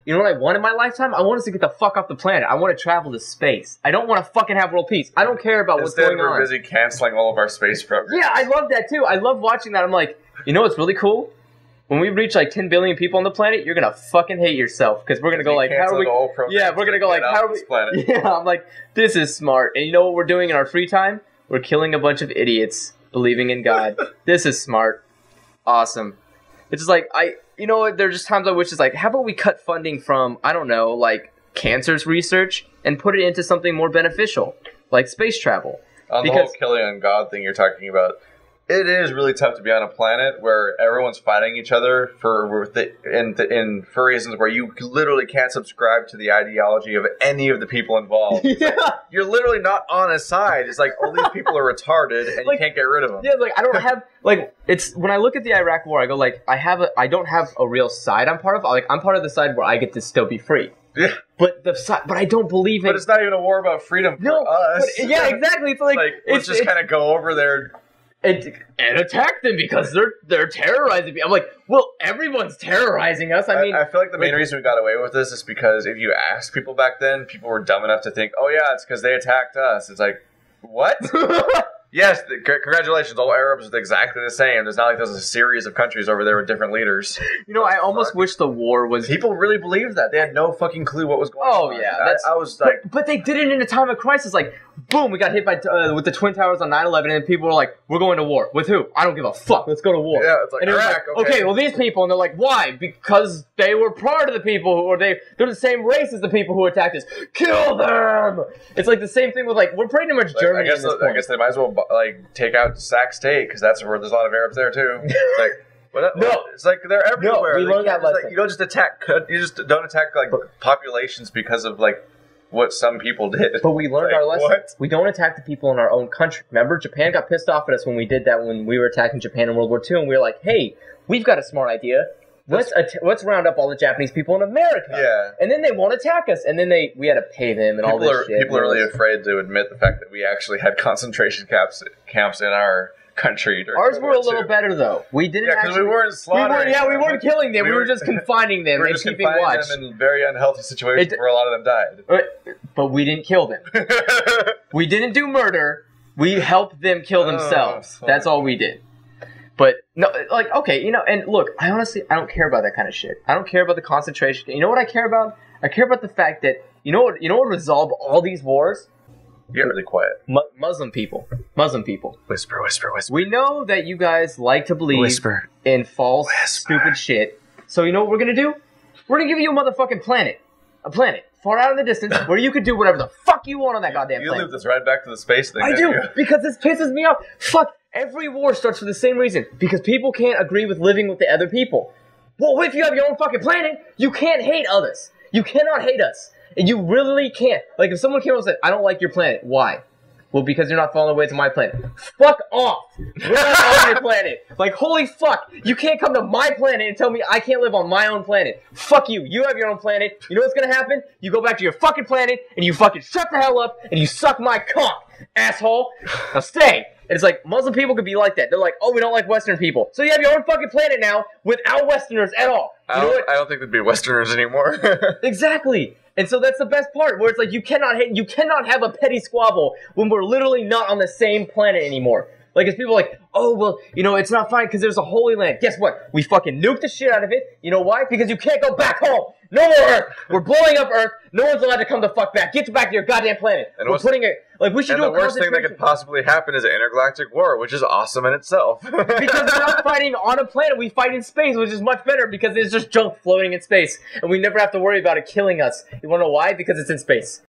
You know what I want in my lifetime? I want us to get the fuck off the planet. I want to travel to space. I don't want to fucking have world peace. I don't care about what's going on. We're busy canceling all of our space programs. Yeah, I love that too. I love watching that. I'm like, you know what's really cool? When we reach like 10 billion people on the planet, you're gonna fucking hate yourself because we're gonna go like, how are we? Yeah, we're gonna go like, how are we? Planet. Yeah, I'm like, this is smart. And you know what we're doing in our free time? We're killing a bunch of idiots believing in God. This is smart. Awesome. It's just like you know what? There's just times I wish it's like, how about we cut funding from, I don't know, like cancer's research and put it into something more beneficial, like space travel. On the whole killing on God thing you're talking about, it is really tough to be on a planet where everyone's fighting each other for reasons where you literally can't subscribe to the ideology of any of the people involved. Yeah. Like, you're literally not on a side. It's like all these people are retarded and like, you can't get rid of them. Yeah, like I don't have like it's when I look at the Iraq War, I go like I don't have a real side I'm part of. Like I'm part of the side where I get to still be free. Yeah. But I don't believe in. But it's not even a war about freedom for us. But, yeah, exactly. It's like let's just kind of go over there. And attack them because they're terrorizing me. I'm like, well, everyone's terrorizing us. I mean, I feel like the main reason we got away with this is because if you asked people back then, people were dumb enough to think, oh yeah, it's because they attacked us. It's like, what? Yes, congratulations. All Arabs are exactly the same. There's not like there's a series of countries over there with different leaders. You know, I almost wish the war was... People really believed that. They had no fucking clue what was going on. Oh, yeah. I was like... But they did it in a time of crisis. Like, boom, we got hit by with the Twin Towers on 9/11, and then people were like, we're going to war. With who? I don't give a fuck. Let's go to war. Yeah, it's like, and Iraq, like, okay, well, these people, and they're like, why? Because they were part of the people who... Or they're the same race as the people who attacked us. Kill them! It's like the same thing with, like, we're pretty much Germany at this point. I guess they might as well, like, take out Sac State, because that's where there's a lot of Arabs there too. It's like, no, it's like they're everywhere. No, we learned that lesson. Like, you don't just attack. You just don't attack like populations because of like what some people did. But we learned our lesson. What? We don't attack the people in our own country. Remember, Japan got pissed off at us when we did that when we were attacking Japan in World War II, and we were like, "Hey, we've got a smart idea. Let's round up all the Japanese people in America." Yeah. And then they won't attack us, and then we had to pay them and all this shit. People are really afraid to admit the fact that we actually had concentration camps in our country. Ours were a little better though. We didn't. Yeah, because we weren't slaughtering. We weren't killing them. We were just confining them and keeping watch. Them in very unhealthy situations where a lot of them died. But we didn't kill them. We didn't do murder. We helped them kill themselves. That's all we did. But, no, like, okay, you know, and look, I don't care about that kind of shit. I don't care about the concentration. You know what I care about? I care about the fact that, you know what resolved all these wars? You're really quiet. Muslim people. Muslim people. Whisper, whisper, whisper. We know that you guys like to believe in false, stupid shit. So you know what we're going to do? We're going to give you a motherfucking planet. A planet. Far out in the distance, where you could do whatever the fuck you want on that goddamn planet. You leave this right back to the space thing. I do, because this pisses me off. Fuck. Every war starts for the same reason. Because people can't agree with living with the other people. Well, if you have your own fucking planet, you can't hate others. You cannot hate us. And you really can't. Like, if someone came and said, I don't like your planet. Why? Well, because you're not falling away to my planet. Fuck off! We're not on your planet. Like, holy fuck. You can't come to my planet and tell me I can't live on my own planet. Fuck you. You have your own planet. You know what's gonna happen? You go back to your fucking planet, and you fucking shut the hell up, and you suck my cock, asshole. Now stay. And it's like, Muslim people could be like that. They're like, oh, we don't like Western people. So you have your own fucking planet now without Westerners at all. I don't think there'd be Westerners anymore. Exactly. And so that's the best part, where it's like, you cannot have a petty squabble when we're literally not on the same planet anymore. Like, it's people like, oh, well, you know, it's not fine because there's a holy land. Guess what? We fucking nuked the shit out of it. You know why? Because you can't go back home. No more Earth. We're blowing up Earth. No one's allowed to come the fuck back. Get back to your goddamn planet. And we should do a concentration. The worst thing that could possibly happen is an intergalactic war, which is awesome in itself. Because we're not fighting on a planet. We fight in space, which is much better because there's just junk floating in space. And we never have to worry about it killing us. You want to know why? Because it's in space.